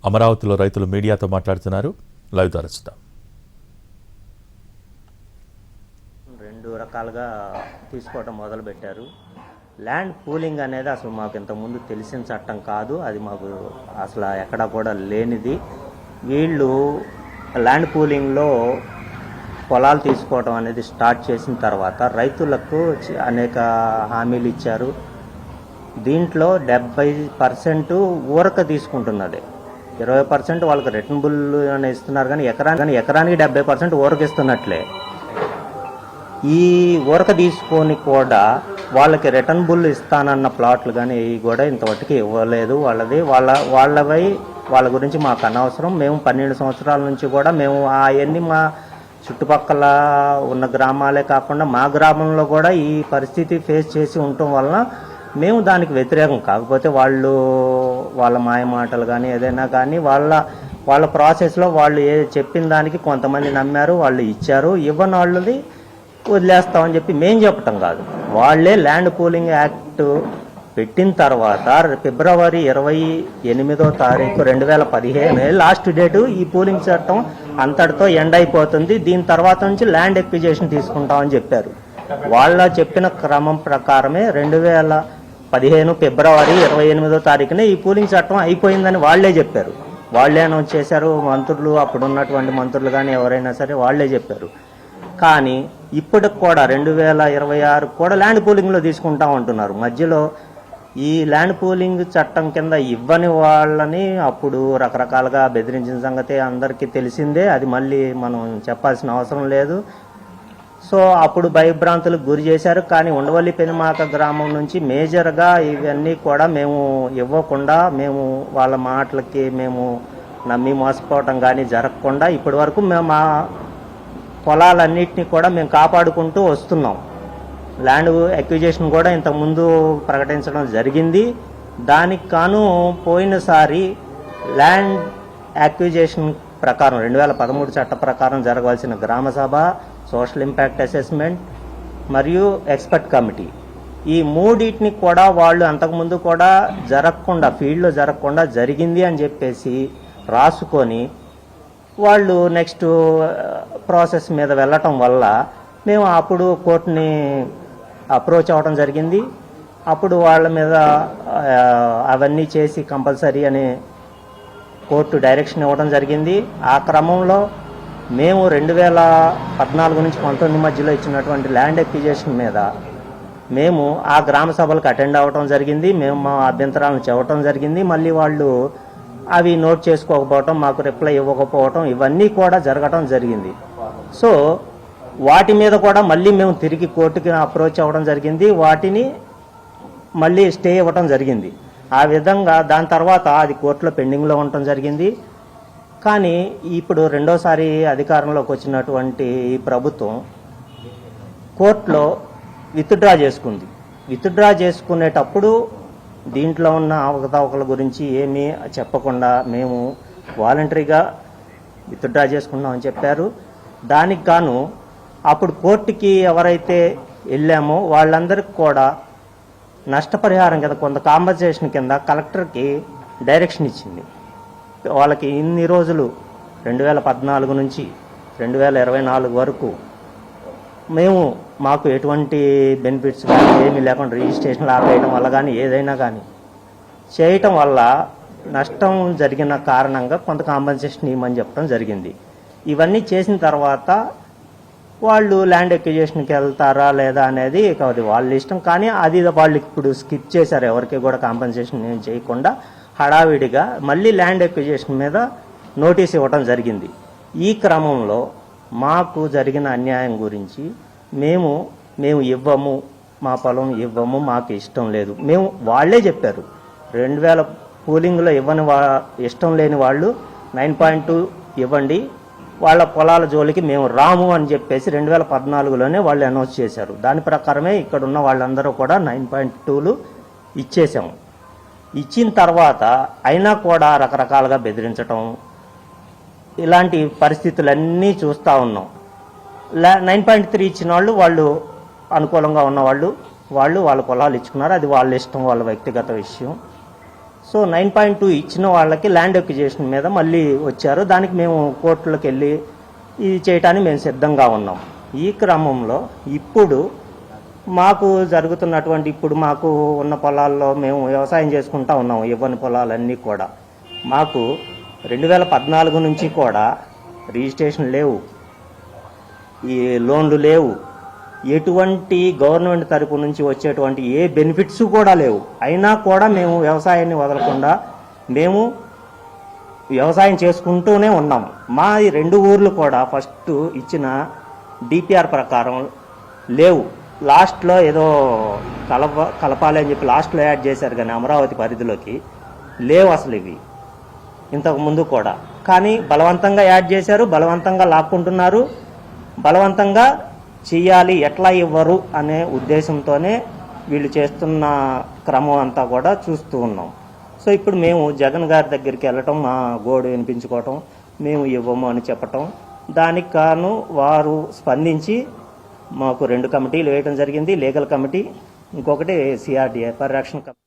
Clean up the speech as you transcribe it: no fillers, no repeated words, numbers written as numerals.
అమరావతిలో రైతులు మీడియాతో మాట్లాడుతున్నారు. లైవ్ ద్వారా చూద్దాం. రెండు రకాలుగా తీసుకోవటం మొదలుపెట్టారు. ల్యాండ్ పూలింగ్ అనేది అసలు మాకు ఇంతకుముందు తెలిసిన చట్టం కాదు, అది మాకు అసలు ఎక్కడా కూడా లేనిది. వీళ్ళు ల్యాండ్ పూలింగ్లో పొలాలు తీసుకోవడం అనేది స్టార్ట్ చేసిన తర్వాత రైతులకు అనేక హామీలు ఇచ్చారు. దీంట్లో 70% ఊరక తీసుకుంటున్నది, 20% వాళ్ళకి రిటర్నబుల్ అని ఇస్తున్నారు. కానీ ఎకరానికి 70% ఊరక ఇస్తున్నట్లే. ఈ ఊరక తీసుకొని కూడా వాళ్ళకి రిటర్నబుల్ ఇస్తానన్న ప్లాట్లు కానీ కూడా ఇంతవరకు ఇవ్వలేదు. వాళ్ళ గురించి మాకు అనవసరం. మేము 12 సంవత్సరాల నుంచి కూడా మేము అవన్నీ మా చుట్టుపక్కల ఉన్న గ్రామాలే కాకుండా మా గ్రామంలో కూడా ఈ పరిస్థితి ఫేస్ చేసి ఉండటం వలన మేము దానికి వ్యతిరేకం. కాకపోతే వాళ్ళ మాయ మాటలు కానీ ఏదైనా కానీ వాళ్ళ ప్రాసెస్లో వాళ్ళు చెప్పిన దానికి కొంతమంది నమ్మారు, వాళ్ళు ఇచ్చారు. ఇవ్వని వాళ్ళది వదిలేస్తామని చెప్పి మేం చెప్పటం కాదు. వాళ్ళే ల్యాండ్ పూలింగ్ యాక్ట్ పెట్టిన తర్వాత ఫిబ్రవరి 28వ తారీఖు 2015 లాస్ట్ డేటు. ఈ పూలింగ్ చట్టం అంతటితో ఎండ్ అయిపోతుంది, దీని తర్వాత నుంచి ల్యాండ్ ఎక్విజేషన్ తీసుకుంటామని చెప్పారు. వాళ్ళ చెప్పిన క్రమం ప్రకారమే 2015 ఫిబ్రవరి 28వ తారీఖునే ఈ పూలింగ్ చట్టం అయిపోయిందని వాళ్లే చెప్పారు. వాళ్లే అనౌన్స్ చేశారు. మంత్రులు, అప్పుడున్నటువంటి మంత్రులు కానీ ఎవరైనా సరే వాళ్లే చెప్పారు. కానీ ఇప్పటికి కూడా 2026 కూడా ల్యాండ్ పూలింగ్లో తీసుకుంటాం అంటున్నారు. మధ్యలో ఈ ల్యాండ్ పూలింగ్ చట్టం కింద ఇవ్వని వాళ్ళని అప్పుడు రకరకాలుగా బెదిరించిన సంగతి అందరికీ తెలిసిందే, అది మళ్ళీ మనం చెప్పాల్సిన అవసరం లేదు. సో అప్పుడు భయభ్రాంతులకు గురి చేశారు. కానీ ఉండవల్లి పెనుమాక గ్రామం నుంచి మేజర్గా ఇవన్నీ కూడా మేము ఇవ్వకుండా, మేము వాళ్ళ మాటలకి మేము నమ్మి మోసపోవటం కానీ జరగకుండా ఇప్పటి వరకు మేము మా పొలాలన్నింటినీ కూడా మేము కాపాడుకుంటూ వస్తున్నాం. ల్యాండ్ ఎక్విజేషన్ కూడా ఇంతకుముందు ప్రకటించడం జరిగింది. దానికి కాను పోయినసారి ల్యాండ్ యాక్విజేషన్ ప్రకారం 2013 చట్ట ప్రకారం జరగాల్సిన గ్రామసభ, సోషల్ ఇంపాక్ట్ అసెస్మెంట్ మరియు ఎక్స్పర్ట్ కమిటీ, ఈ మూడింటిని కూడా వాళ్ళు అంతకుముందు కూడా జరగకుండా, ఫీల్డ్లో జరగకుండా జరిగింది అని చెప్పేసి రాసుకొని వాళ్ళు నెక్స్ట్ ప్రాసెస్ మీద వెళ్ళటం వల్ల మేము అప్పుడు కోర్టుని అప్రోచ్ అవ్వడం జరిగింది. అప్పుడు వాళ్ళ మీద అవన్నీ చేసి కంపల్సరీ అని కోర్టు డైరెక్షన్ ఇవ్వడం జరిగింది. ఆ క్రమంలో మేము 2014 నుంచి 19 మధ్యలో ఇచ్చినటువంటి ల్యాండ్ ఎక్విజేషన్ మీద మేము ఆ గ్రామ సభలకు అటెండ్ అవ్వటం జరిగింది. మేము మా అభ్యంతరాలను చెప్పడం జరిగింది. మళ్ళీ వాళ్ళు అవి నోట్ చేసుకోకపోవటం, మాకు రిప్లై ఇవ్వకపోవటం, ఇవన్నీ కూడా జరగటం జరిగింది. సో వాటి మీద కూడా మళ్ళీ మేము తిరిగి కోర్టుకి అప్రోచ్ అవ్వడం జరిగింది. వాటిని మళ్ళీ స్టే ఇవ్వటం జరిగింది. ఆ విధంగా దాని తర్వాత అది కోర్టులో పెండింగ్లో ఉండటం జరిగింది. కానీ ఇప్పుడు రెండోసారి అధికారంలోకి వచ్చినటువంటి ఈ ప్రభుత్వం కోర్టులో విత్డ్రా చేసుకుంది. విత్డ్రా చేసుకునేటప్పుడు దీంట్లో ఉన్న అవకతవకల గురించి ఏమీ చెప్పకుండా మేము వాలంటరీగా విత్డ్రా చేసుకున్నామని చెప్పారు. దానికి గాను అప్పుడు కోర్టుకి ఎవరైతే వెళ్ళామో వాళ్ళందరికీ కూడా నష్టపరిహారం కింద కొంత కాంపన్సేషన్ కింద కలెక్టర్కి డైరెక్షన్ ఇచ్చింది. వాళ్ళకి ఇన్ని రోజులు 2014 నుంచి 2024 వరకు మాకు ఎటువంటి బెనిఫిట్స్ కానీ ఏమీ లేకుండా రిజిస్ట్రేషన్లు ఆపేయడం వల్ల కానీ ఏదైనా కానీ చేయటం వల్ల నష్టం జరిగిన కారణంగా కొంత కాంపన్సేషన్ ఇవ్వమని చెప్పడం జరిగింది. ఇవన్నీ చేసిన తర్వాత వాళ్ళు ల్యాండ్ ఎక్విజేషన్కి వెళ్తారా లేదా అనేది అది వాళ్ళ ఇష్టం. కానీ అది వాళ్ళు ఇప్పుడు స్కిప్ చేశారు, ఎవరికి కూడా కాంపన్సేషన్ ఏం చేయకుండా హడావిడిగా మళ్ళీ ల్యాండ్ ఎక్విజేషన్ మీద నోటీస్ ఇవ్వడం జరిగింది. ఈ క్రమంలో మాకు జరిగిన అన్యాయం గురించి మేము ఇవ్వము, మా పొలం ఇవ్వము, మాకు ఇష్టం లేదు. వాళ్ళే చెప్పారు 2000 పూలింగ్లో ఇష్టం లేని వాళ్ళు 9.2 ఇవ్వండి, వాళ్ళ పొలాల జోలికి మేము రాము అని చెప్పేసి 2014లోనే వాళ్ళు అనౌన్స్ చేశారు. దాని ప్రకారమే ఇక్కడ ఉన్న వాళ్ళందరూ కూడా 9.2లు ఇచ్చేసాము. ఇచ్చిన తర్వాత అయినా కూడా రకరకాలుగా బెదిరించటం, ఇలాంటి పరిస్థితులన్నీ చూస్తూ ఉన్నాం. 9.3 ఇచ్చిన వాళ్ళు అనుకూలంగా ఉన్నవాళ్ళు వాళ్ళ పొలాలు ఇచ్చుకున్నారు. అది వాళ్ళ ఇష్టం, వాళ్ళ వ్యక్తిగత విషయం. సో 9.2 ఇచ్చిన వాళ్ళకి ల్యాండ్ ఎక్విజిషన్ మీద మళ్ళీ వచ్చారు. దానికి మేము కోర్టులకు వెళ్ళి ఇది చేయటానికి మేము సిద్ధంగా ఉన్నాం. ఈ క్రమంలో ఇప్పుడు మాకు జరుగుతున్నటువంటి ఇప్పుడు మాకు ఉన్న పొలాల్లో మేము వ్యవసాయం చేసుకుంటా ఉన్నాము. ఇవ్వని పొలాలన్నీ కూడా మాకు 2014 నుంచి కూడా రిజిస్ట్రేషన్ లేవు, ఈ లోన్లు లేవు, ఎటువంటి గవర్నమెంట్ తరపు నుంచి వచ్చేటువంటి ఏ బెనిఫిట్స్ కూడా లేవు. అయినా కూడా మేము వ్యవసాయాన్ని వదలకుండా మేము వ్యవసాయం చేసుకుంటూనే ఉన్నాము. మా ఈ 2 ఊర్లు కూడా ఫస్ట్ ఇచ్చిన డిపిఆర్ ప్రకారం లేవు. లాస్ట్లో ఏదో కలపాలి అని చెప్పి లాస్ట్లో యాడ్ చేశారు, కానీ అమరావతి పరిధిలోకి లేవు అసలు ఇవి ఇంతకు ముందు కూడా. కానీ బలవంతంగా యాడ్ చేశారు, బలవంతంగా లాక్కుంటున్నారు, బలవంతంగా చెయ్యాలి, ఎట్లా ఇవ్వరు అనే ఉద్దేశంతోనే వీళ్ళు చేస్తున్న క్రమం అంతా కూడా చూస్తూ ఉన్నాం. సో ఇప్పుడు మేము జగన్ గారి దగ్గరికి వెళ్ళటం, మా గోడు వినిపించుకోవటం, మేము ఇవ్వము అని చెప్పటం, దానికి కాను వారు స్పందించి మాకు 2 కమిటీలు వేయడం జరిగింది. లీగల్ కమిటీ, ఇంకొకటి సిఆర్డీఏ పరిరక్షణ కమిటీ.